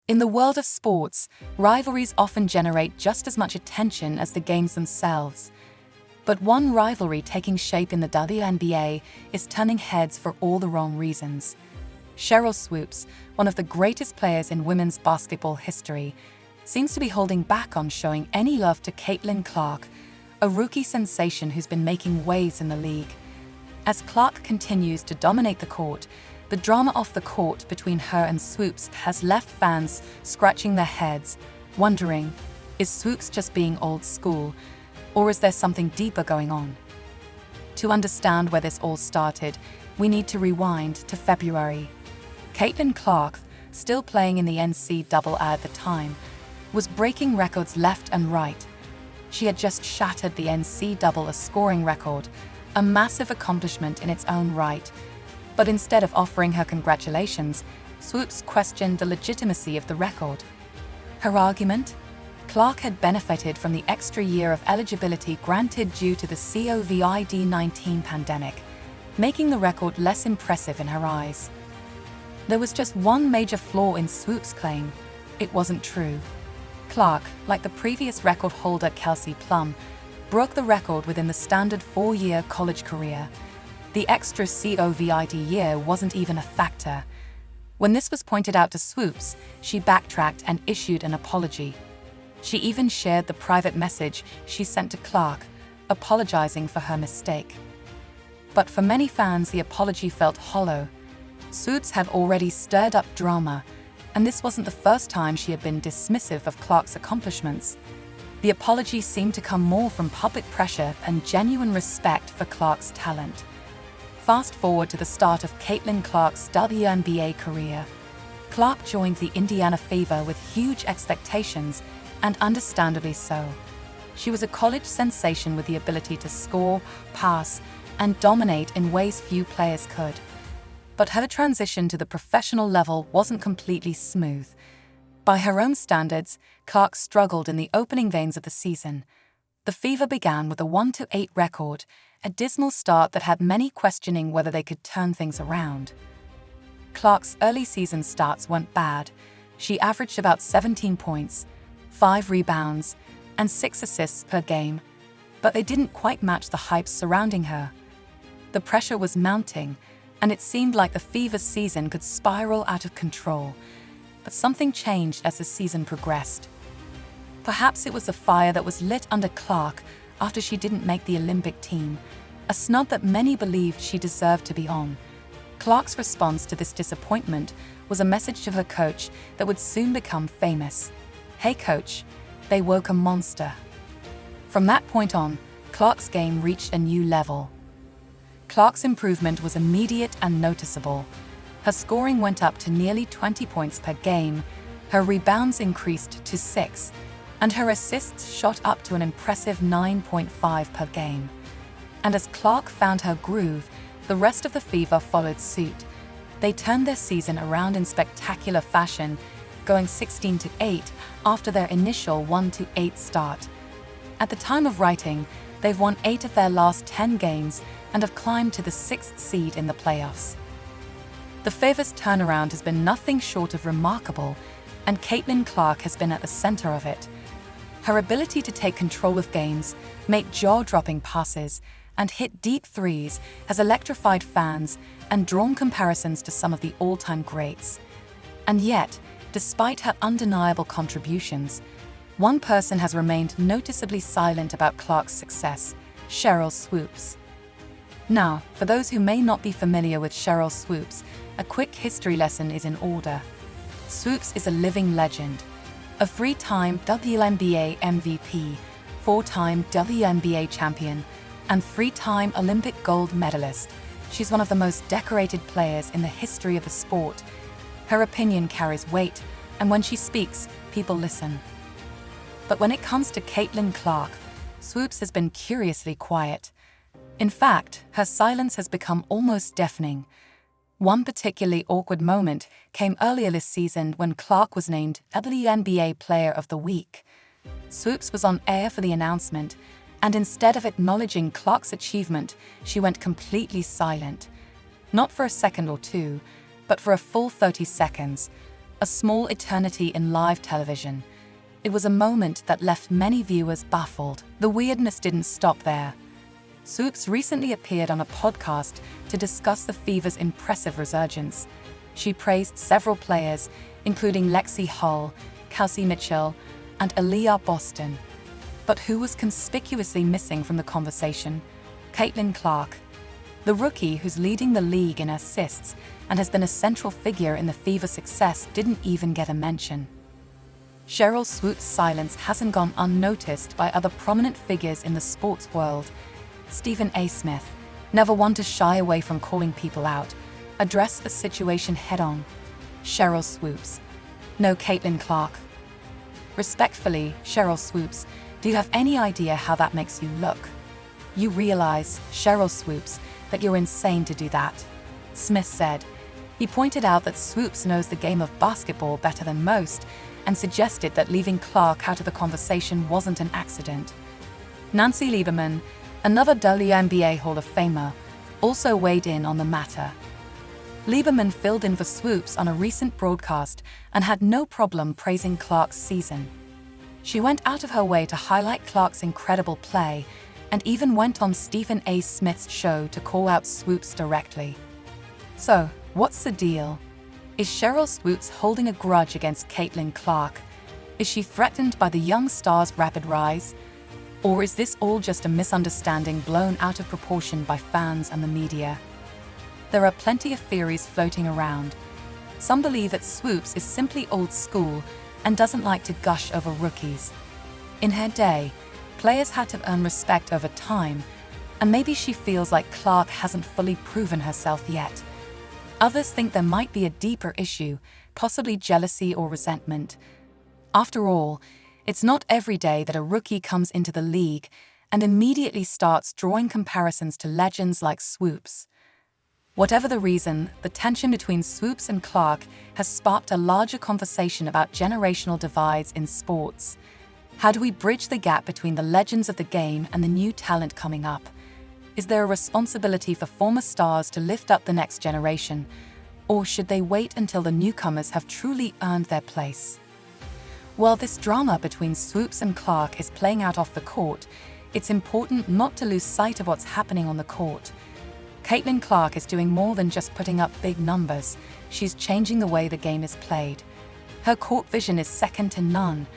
In the world of sports, rivalries often generate just as much attention as the games themselves. But one rivalry taking shape in the WNBA is turning heads for all the wrong reasons. Sheryl Swoopes, one of the greatest players in women's basketball history, seems to be holding back on showing any love to Caitlin Clark, a rookie sensation who's been making waves in the league. As Clark continues to dominate the court, the drama off the court between her and Swoopes has left fans scratching their heads, wondering, is Swoopes just being old school, or is there something deeper going on? To understand where this all started, we need to rewind to February. Caitlin Clark, still playing in the NCAA at the time, was breaking records left and right. She had just shattered the NCAA scoring record, a massive accomplishment in its own right. But instead of offering her congratulations, Swoopes questioned the legitimacy of the record. Her argument? Clark had benefited from the extra year of eligibility granted due to the COVID-19 pandemic, making the record less impressive in her eyes. There was just one major flaw in Swoopes' claim: it wasn't true. Clark, like the previous record holder Kelsey Plum, broke the record within the standard 4-year college career. The extra COVID year wasn't even a factor. When this was pointed out to Swoopes, she backtracked and issued an apology. She even shared the private message she sent to Clark, apologizing for her mistake. But for many fans, the apology felt hollow. Swoopes had already stirred up drama, and this wasn't the first time she had been dismissive of Clark's accomplishments. The apology seemed to come more from public pressure and genuine respect for Clark's talent. Fast forward to the start of Caitlin Clark's WNBA career. Clark joined the Indiana Fever with huge expectations, and understandably so. She was a college sensation with the ability to score, pass, and dominate in ways few players could. But her transition to the professional level wasn't completely smooth. By her own standards, Clark struggled in the opening games of the season. The Fever began with a 1-8 record, a dismal start that had many questioning whether they could turn things around. Clark's early season starts weren't bad. She averaged about 17 points, 5 rebounds, and 6 assists per game, but they didn't quite match the hype surrounding her. The pressure was mounting, and it seemed like the Fever's season could spiral out of control. But something changed as the season progressed. Perhaps it was the fire that was lit under Clark after she didn't make the Olympic team, a snub that many believed she deserved to be on. Clark's response to this disappointment was a message to her coach that would soon become famous. "Hey coach, they woke a monster." From that point on, Clark's game reached a new level. Clark's improvement was immediate and noticeable. Her scoring went up to nearly 20 points per game, her rebounds increased to 6, and her assists shot up to an impressive 9.5 per game. And as Clark found her groove, the rest of the Fever followed suit. They turned their season around in spectacular fashion, going 16-8 after their initial 1-8 start. At the time of writing, they've won 8 of their last 10 games and have climbed to the 6th seed in the playoffs. The Fever's turnaround has been nothing short of remarkable, and Caitlin Clark has been at the center of it. Her ability to take control of games, make jaw-dropping passes, and hit deep threes has electrified fans and drawn comparisons to some of the all-time greats. And yet, despite her undeniable contributions, one person has remained noticeably silent about Clark's success: Sheryl Swoopes. Now, for those who may not be familiar with Sheryl Swoopes, a quick history lesson is in order. Swoopes is a living legend. A 3-time WNBA MVP, 4-time WNBA champion, and 3-time Olympic gold medalist, she's one of the most decorated players in the history of the sport. Her opinion carries weight, and when she speaks, people listen. But when it comes to Caitlin Clark, Swoopes has been curiously quiet. In fact, her silence has become almost deafening. One particularly awkward moment came earlier this season when Clark was named WNBA Player of the Week. Swoopes was on air for the announcement, and instead of acknowledging Clark's achievement, she went completely silent. Not for a second or two, but for a full 30 seconds. a small eternity in live television. It was a moment that left many viewers baffled. The weirdness didn't stop there. Swoopes recently appeared on a podcast to discuss the Fever's impressive resurgence. She praised several players, including Lexi Hull, Kelsey Mitchell, and Aaliyah Boston. But who was conspicuously missing from the conversation? Caitlin Clark. The rookie who's leading the league in assists and has been a central figure in the Fever's success didn't even get a mention. Sheryl Swoopes' silence hasn't gone unnoticed by other prominent figures in the sports world. Stephen A. Smith, never one to shy away from calling people out, addressed the situation head-on. Sheryl Swoopes. No Caitlin Clark. Respectfully, Sheryl Swoopes, do you have any idea how that makes you look? You realize, Sheryl Swoopes, that you're insane to do that, Smith said. He pointed out that Swoopes knows the game of basketball better than most and suggested that leaving Clark out of the conversation wasn't an accident. Nancy Lieberman, another WNBA Hall of Famer, also weighed in on the matter. Lieberman filled in for Swoopes on a recent broadcast and had no problem praising Clark's season. She went out of her way to highlight Clark's incredible play and even went on Stephen A. Smith's show to call out Swoopes directly. So, what's the deal? Is Sheryl Swoopes holding a grudge against Caitlin Clark? Is she threatened by the young star's rapid rise? Or is this all just a misunderstanding blown out of proportion by fans and the media? There are plenty of theories floating around. Some believe that Swoopes is simply old school and doesn't like to gush over rookies. In her day, players had to earn respect over time, and maybe she feels like Clark hasn't fully proven herself yet. Others think there might be a deeper issue, possibly jealousy or resentment. After all, it's not every day that a rookie comes into the league and immediately starts drawing comparisons to legends like Swoopes. Whatever the reason, the tension between Swoopes and Clark has sparked a larger conversation about generational divides in sports. How do we bridge the gap between the legends of the game and the new talent coming up? Is there a responsibility for former stars to lift up the next generation, or should they wait until the newcomers have truly earned their place? While this drama between Swoopes and Clark is playing out off the court, it's important not to lose sight of what's happening on the court. Caitlin Clark is doing more than just putting up big numbers. She's changing the way the game is played. Her court vision is second to none,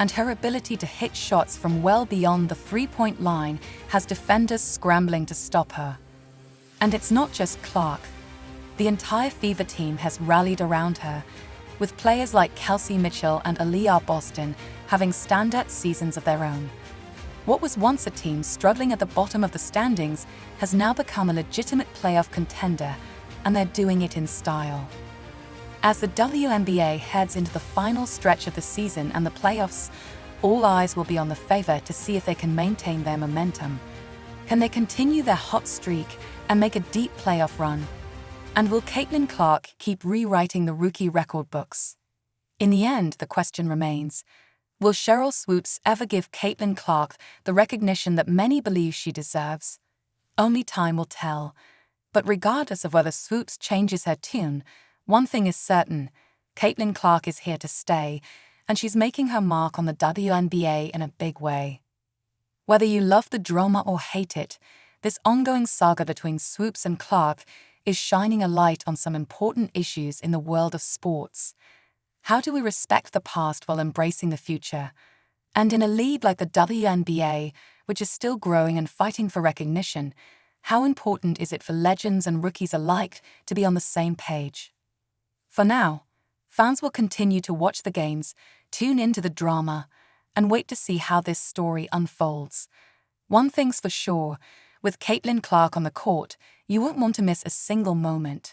and her ability to hit shots from well beyond the three-point line has defenders scrambling to stop her. And it's not just Clark. The entire Fever team has rallied around her, with players like Kelsey Mitchell and Aaliyah Boston having standout seasons of their own. What was once a team struggling at the bottom of the standings has now become a legitimate playoff contender, and they're doing it in style. As the WNBA heads into the final stretch of the season and the playoffs, all eyes will be on the Fever to see if they can maintain their momentum. Can they continue their hot streak and make a deep playoff run? And will Caitlin Clark keep rewriting the rookie record books? In the end, the question remains, will Sheryl Swoopes ever give Caitlin Clark the recognition that many believe she deserves? Only time will tell. But regardless of whether Swoopes changes her tune, one thing is certain, Caitlin Clark is here to stay, and she's making her mark on the WNBA in a big way. Whether you love the drama or hate it, this ongoing saga between Swoopes and Clark is shining a light on some important issues in the world of sports. How do we respect the past while embracing the future? And in a league like the WNBA, which is still growing and fighting for recognition, how important is it for legends and rookies alike to be on the same page? For now, fans will continue to watch the games, tune into the drama, and wait to see how this story unfolds. One thing's for sure, with Caitlin Clark on the court, you won't want to miss a single moment.